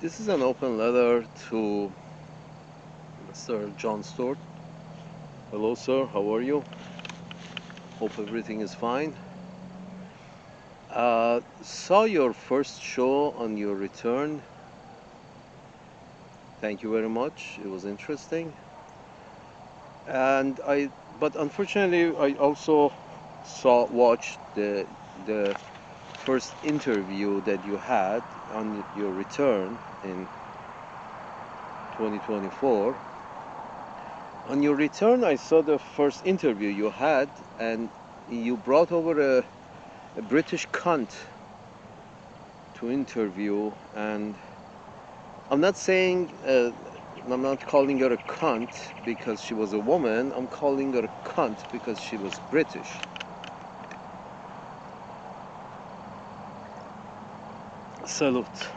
This is an open letter to Mr. Jon Stewart. Hello, sir. How are you? Hope everything is fine. Saw your first show on your return. Thank you very much. It was interesting. But unfortunately, I also watched the first interview that you had on your return in 2024. On your return, I saw the first interview you had, and you brought over a British cunt to interview. And I'm not saying, I'm not calling her a cunt because she was a woman. I'm calling her a cunt because she was British. Salute.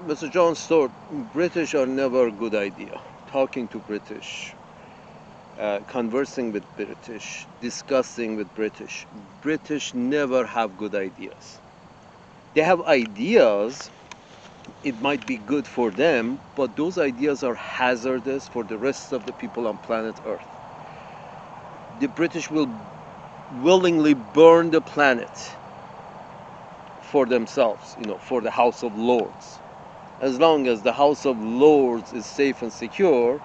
Mr. Jon Stewart, British are never a good idea. Talking to British, conversing with British, discussing with British. British never have good ideas. They have ideas, it might be good for them, but those ideas are hazardous for the rest of the people on planet Earth. The British will willingly burn the planet for themselves, for the House of Lords. As long as the House of Lords is safe and secure,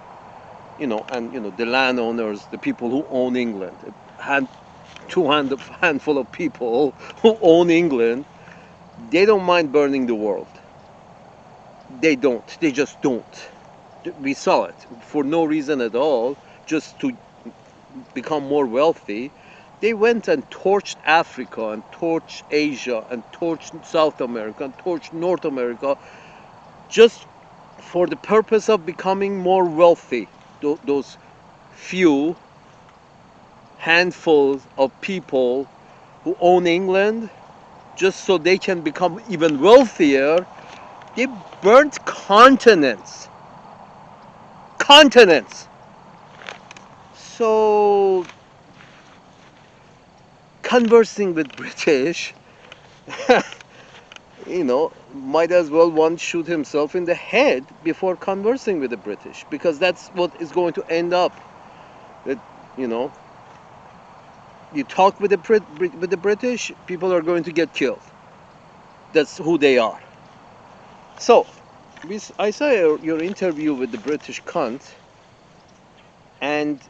the landowners, the people who own England, handful of people who own England, they don't mind burning the world. They don't. They just don't. We saw it for no reason at all, just to become more wealthy. They went and torched Africa and torched Asia and torched South America and torched North America just for the purpose of becoming more wealthy. Those few handfuls of people who own England, just so they can become even wealthier, they burnt continents. Continents. So, conversing with British, might as well one shoot himself in the head before conversing with the British, because that's what is going to end up. That, you talk with the British, people are going to get killed. That's who they are. So, I saw your interview with the British cunt, and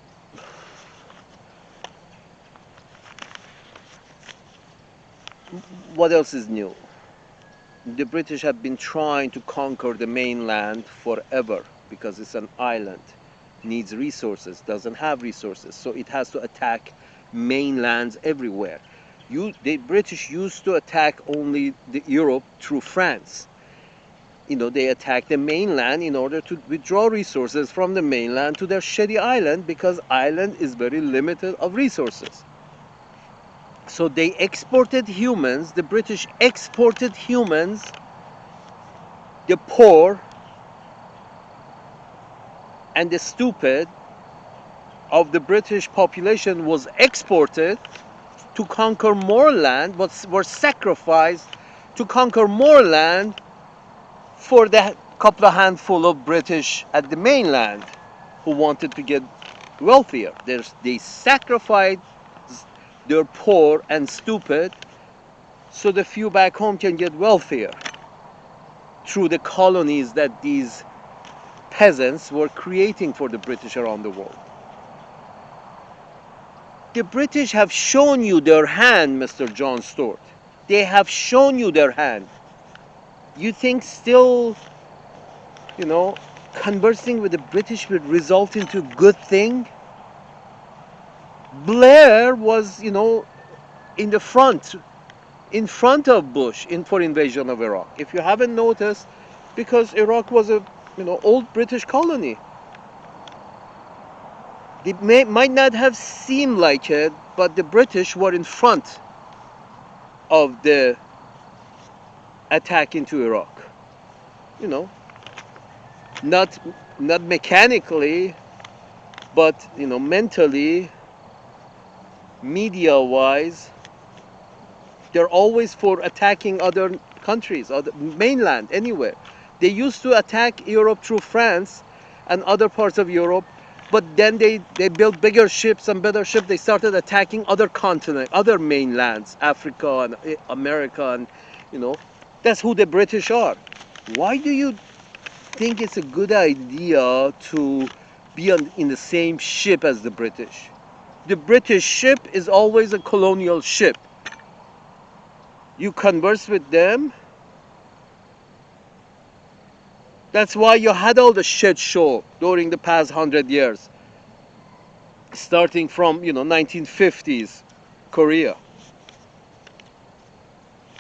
what else is new? The British have been trying to conquer the mainland forever because it's an island, needs resources, doesn't have resources, so it has to attack mainlands everywhere. The British used to attack only Europe through France. They attack the mainland in order to withdraw resources from the mainland to their shitty island, because island is very limited of resources. So they exported humans, the British exported humans, the poor and the stupid of the British population was exported to conquer more land, but were sacrificed to conquer more land for the couple of handful of British at the mainland who wanted to get wealthier. They sacrificed their poor and stupid so the few back home can get wealthier through the colonies that these peasants were creating for the British around the world. The British have shown you their hand, Mr. Jon Stewart. They have shown you their hand. You think still, conversing with the British will result into a good thing? Blair was, in the front, in front of Bush for invasion of Iraq. If you haven't noticed, because Iraq was a, old British colony. It might not have seemed like it, but the British were in front of the attack into Iraq. Not mechanically, but mentally, media-wise, They're always for attacking other countries, other mainland, anywhere. They used to attack Europe through France and other parts of Europe, but then they built bigger ships and better ships. They started attacking other continents, other mainlands, Africa and America, and you know, that's who the British are. Why do you think it's a good idea to be in the same ship as the British? The British ship is always a colonial ship. You converse with them. That's why you had all the shit show during the past 100 years, starting from 1950s Korea.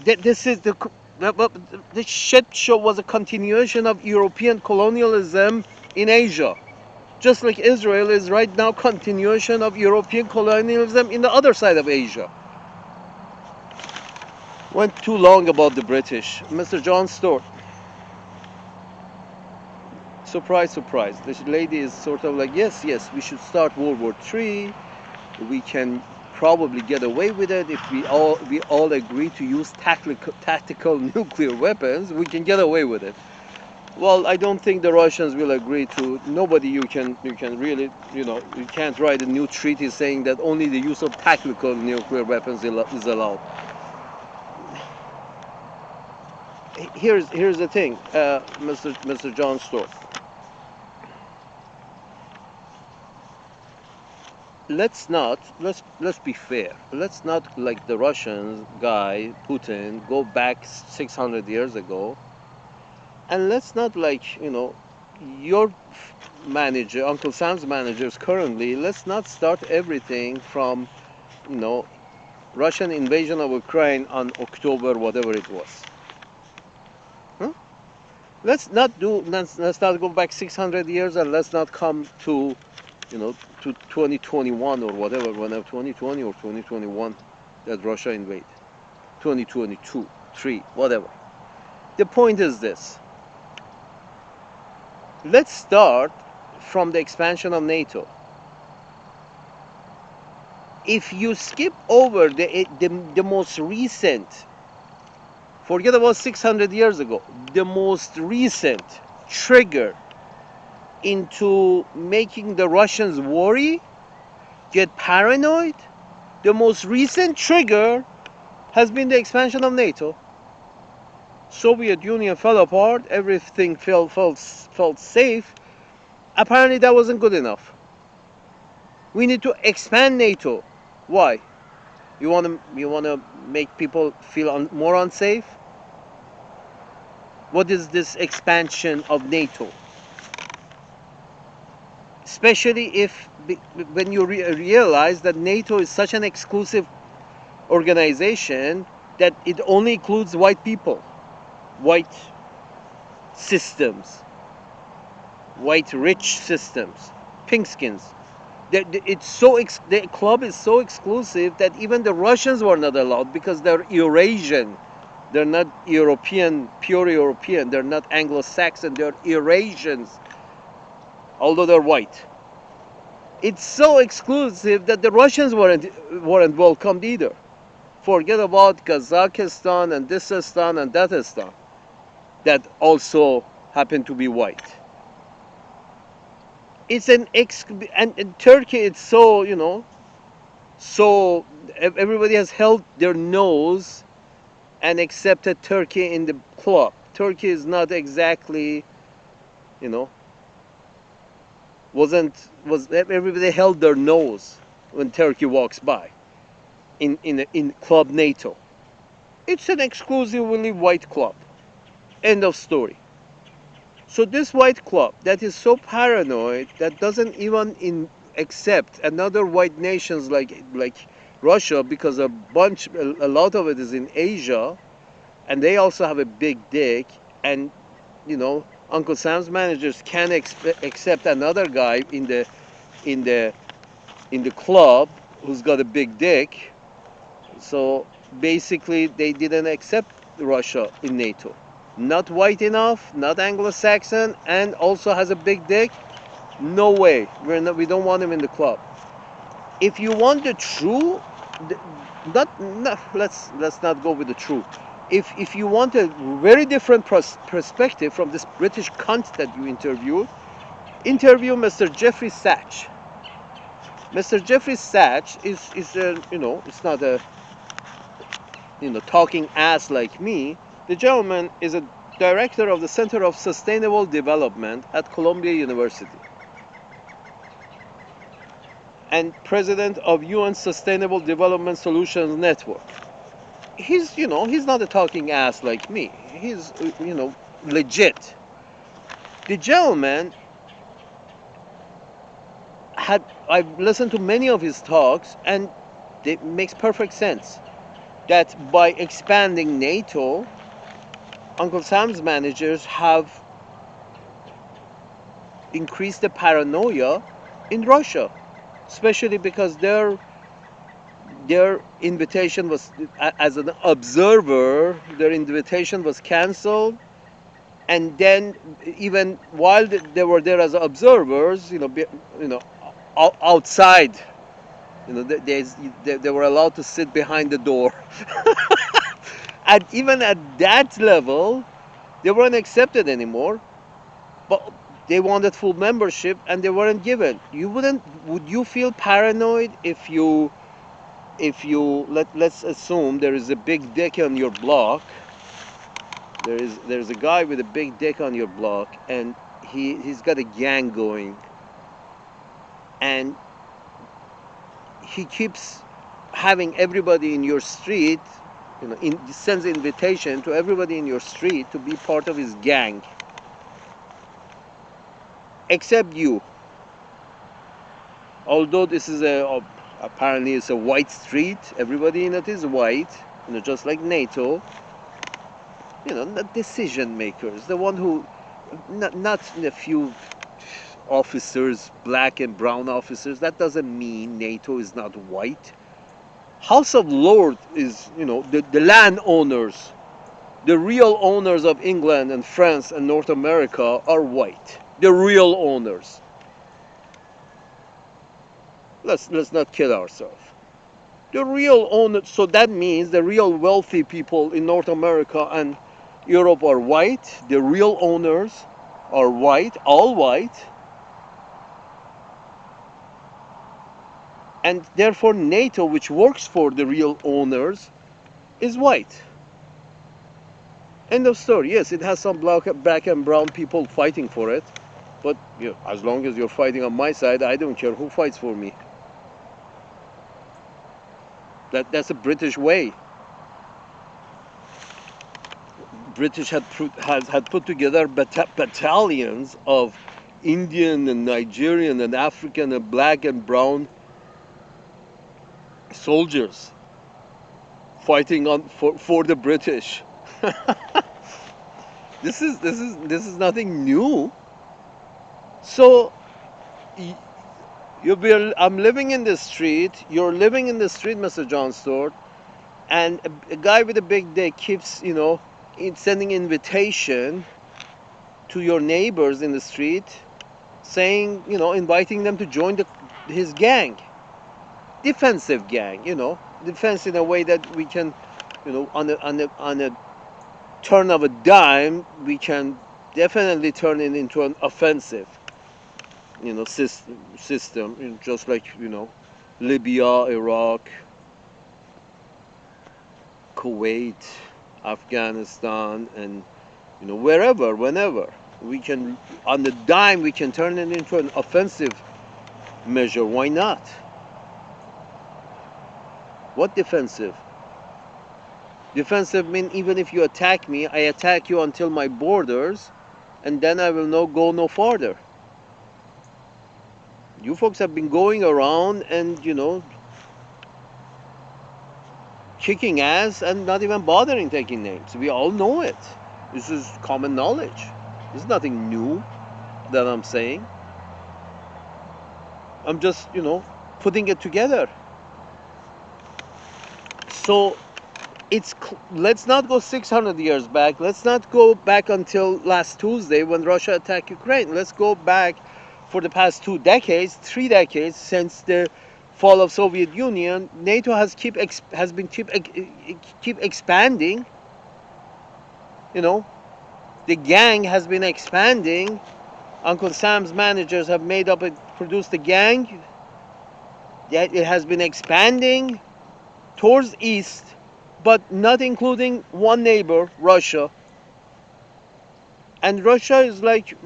This is the shit show was a continuation of European colonialism in Asia, just like Israel is right now continuation of European colonialism in the other side of Asia. Went too long about the British. Mr. Jon Stewart. Surprise, surprise. This lady is sort of like, yes, we should start World War III. We can probably get away with it if we all agree to use tactical nuclear weapons. We can get away with it. Well, I don't think the Russians will agree to. Nobody you can really, you can't write a new treaty saying that only the use of tactical nuclear weapons is allowed. Here's the thing, Mr. Jon Stewart. Let's be fair. Let's not, like the Russians guy Putin, go back 600 years ago, and let's not, like, your manager, Uncle Sam's managers currently. Let's not start everything from Russian invasion of Ukraine on October whatever it was. Huh? Let's not go back 600 years, and let's not come to to 2021 or whatever, whenever 2020 or 2021 that Russia invade, 2022, 3, whatever. The point is this. Let's start from the expansion of NATO. If you skip over the most recent, forget about 600 years ago, the most recent trigger into making the Russians worry, get paranoid, the most recent trigger has been the expansion of NATO. Soviet Union fell apart, everything felt safe. Apparently that wasn't good enough. We need to expand NATO. Why? You want to make people feel more unsafe? What is this expansion of NATO? Especially when you realize that NATO is such an exclusive organization that it only includes white people, white systems, white rich systems, pinkskins. The club is so exclusive that even the Russians were not allowed because they're Eurasian. They're not European, pure European. They're not Anglo-Saxon. They're Eurasians, although they're white. It's so exclusive that the Russians weren't welcomed either. Forget about Kazakhstan and Thisistan and Dagestan that also happen to be white. It's and Turkey, it's so, so everybody has held their nose and accepted Turkey in the club. Turkey is not exactly, everybody held their nose when Turkey walks by in Club NATO. It's an exclusively white club. End of story. So this white club that is so paranoid that doesn't even accept another white nations like Russia, because a lot of it is in Asia, and they also have a big dick, and Uncle Sam's managers can't accept another guy in the club who's got a big dick. So basically they didn't accept Russia in NATO. Not white enough, not Anglo-Saxon, and also has a big dick. No way. We don't want him in the club. If you want the let's not go with the truth. If you want a very different perspective from this British cunt that you interview Mr. Jeffrey Sachs. Mr. Jeffrey Sachs is a, it's not a, talking ass like me. The gentleman is a director of the Center of Sustainable Development at Columbia University and president of UN Sustainable Development Solutions Network. He's not a talking ass like me. He's, legit. The gentleman I've listened to many of his talks, and it makes perfect sense that by expanding NATO, Uncle Sam's managers have increased the paranoia in Russia, especially because their invitation was, as an observer, their invitation was cancelled, and then even while they were there as observers, outside, they were allowed to sit behind the door. And even at that level, they weren't accepted anymore. But they wanted full membership, and they weren't given. Would you feel paranoid if let's assume there is a big dick on your block? There's a guy with a big dick on your block, and he's got a gang going, and he keeps having everybody in your street, sends an invitation to everybody in your street to be part of his gang, except you. Although this is apparently it's a white street, everybody in it is white, just like NATO. The decision makers, the one who, not a few officers, black and brown officers. That doesn't mean NATO is not white. House of Lords is, the landowners, the real owners of England and France and North America are white. The real owners. Let's not kid ourselves. The real owners, so that means the real wealthy people in North America and Europe are white. The real owners are white, all white. And therefore NATO, which works for the real owners, is white. End of story. Yes, it has some black and brown people fighting for it. But as long as you're fighting on my side, I don't care who fights for me. That's a British way. British had put together battalions of Indian and Nigerian and African and black and brown soldiers fighting for the British. This is nothing new. So I'm living in the street. You're living in the street, Mr. Jon Stewart, and a guy with a big dick keeps sending invitation to your neighbors in the street, saying, inviting them to join his gang. Defensive gang, defense in a way that we can, on a turn of a dime, we can definitely turn it into an offensive, system, just like, Libya, Iraq, Kuwait, Afghanistan, and, wherever, whenever. We can, on the dime, we can turn it into an offensive measure. Why not? What defensive? Defensive means even if you attack me, I attack you until my borders, and then I will go no farther. You folks have been going around and, kicking ass and not even bothering taking names. We all know it. This is common knowledge. This is nothing new that I'm saying. I'm just, putting it together. So let's not go 600 years back. Let's not go back until last Tuesday when Russia attacked Ukraine. Let's go back for the past 2 decades, 3 decades, since the fall of Soviet Union, NATO has been keep expanding. You know, the gang has been expanding. Uncle Sam's managers have produced a gang that it has been expanding towards east, but not including one neighbor, Russia. And Russia is like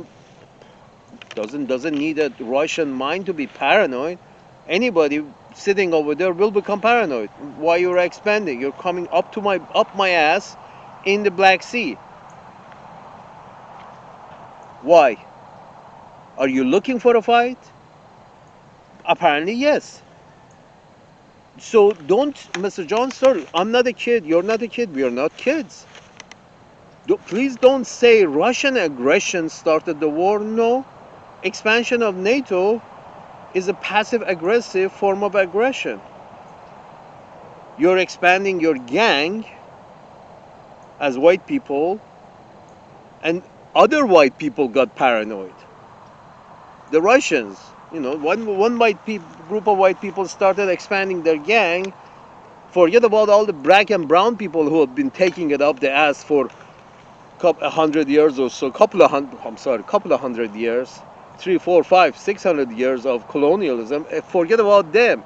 doesn't need a Russian mind to be paranoid. Anybody sitting over there will become paranoid. Why you're expanding? You're coming up my ass in the Black Sea. Why? Are you looking for a fight? Apparently yes. So don't, Mr. Jon Stewart, I'm not a kid, you're not a kid, we are not kids. Please don't say Russian aggression started the war. No. Expansion of NATO is a passive aggressive form of aggression. You're expanding your gang as white people, and other white people got paranoid. The Russians, one group of white people started expanding their gang. Forget about all the black and brown people who have been taking it up the ass for a hundred years or so, couple of hundred years, 3, 4, 5, 600 years of colonialism. Forget about them.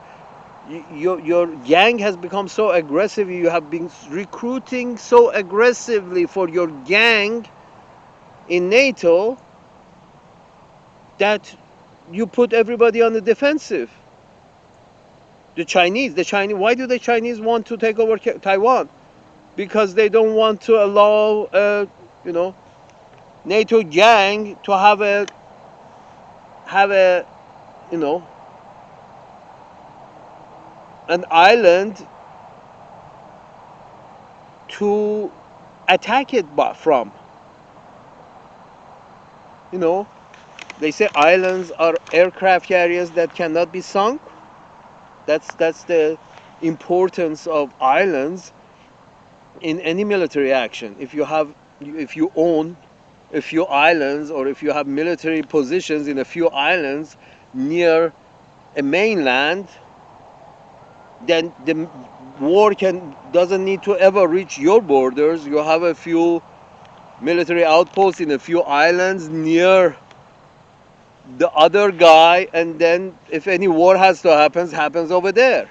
Your gang has become so aggressive. You have been recruiting so aggressively for your gang in NATO that you put everybody on the defensive. The Chinese, why do the Chinese want to take over Taiwan? Because they don't want to allow, NATO gang to have a, an island to attack it from. They say islands are aircraft carriers that cannot be sunk. That's the importance of islands in any military action. If you own a few islands, or if you have military positions in a few islands near a mainland, then the war doesn't need to ever reach your borders. You have a few military outposts in a few islands near the other guy, and then if any war happens over there.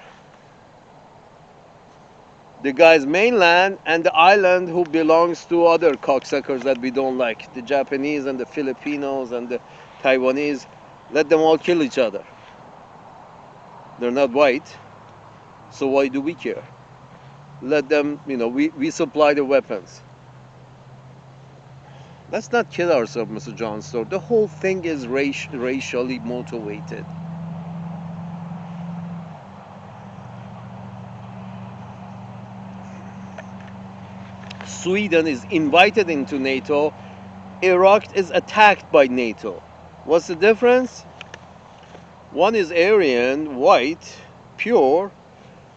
The guy's mainland and the island who belongs to other cocksuckers that we don't like, the Japanese and the Filipinos and the Taiwanese. Let them all kill each other. They're not white, so why do we care? Let them, we supply the weapons. Let's not kill ourselves, Mr. Jon Stewart. The whole thing is racially motivated. Sweden is invited into NATO. Iraq is attacked by NATO. What's the difference? One is Aryan, white, pure,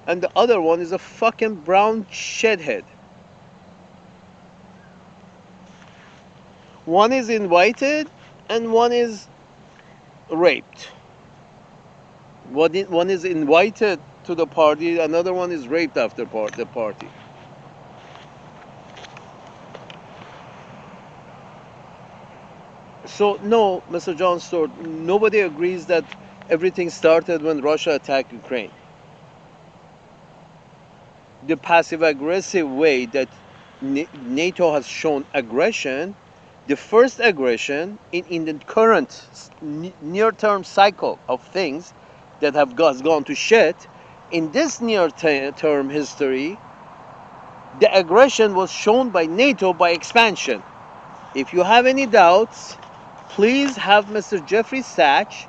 and the other one is a fucking brown shithead. One is invited and one is raped. One is invited to the party, another one is raped after the party. So no, Mr. Jon Stewart, nobody agrees that everything started when Russia attacked Ukraine. The passive-aggressive way that NATO has shown aggression, the first aggression in the current near-term cycle of things that have gone to shit, in this near-term history, the aggression was shown by NATO by expansion. If you have any doubts, please have Mr. Jeffrey Sachs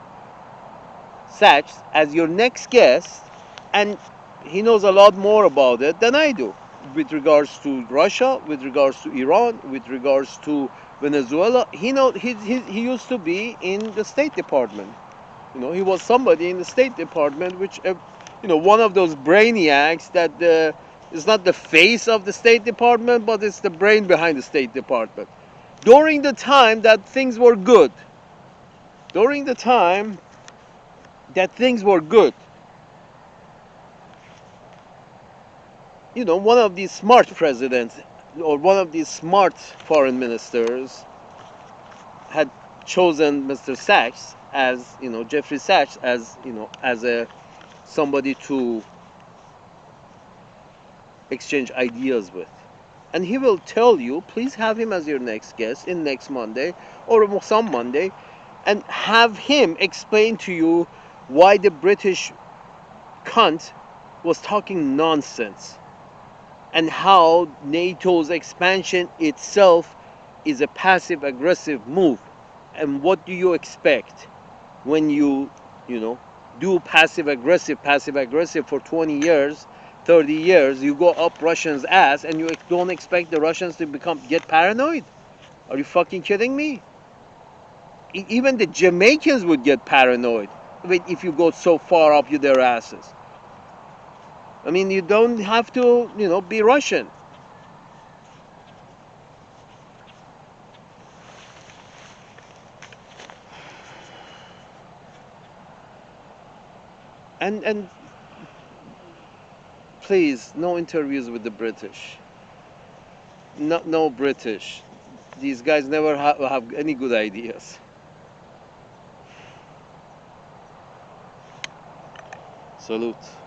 as your next guest, and he knows a lot more about it than I do, with regards to Russia, with regards to Iran, with regards to Venezuela. He used to be in the State Department. He was somebody in the State Department, which one of those brainiacs that is not the face of the State Department, but it's the brain behind the State Department. During the time that things were good, one of these smart presidents or one of these smart foreign ministers had chosen Mr. Sachs as, Jeffrey Sachs as, as a somebody to exchange ideas with. And he will tell you, please have him as your next guest in next Monday or some Monday, and have him explain to you why the British cunt was talking nonsense and how NATO's expansion itself is a passive aggressive move. And what do you expect when you know, do passive aggressive for 20 years, 30 years, you go up Russians' ass and you don't expect the Russians to get paranoid? Are you fucking kidding me? Even the Jamaicans would get paranoid if you go so far up their asses. I mean, you don't have to, be Russian. And please, no interviews with the British. No British. These guys never have any good ideas. Salute.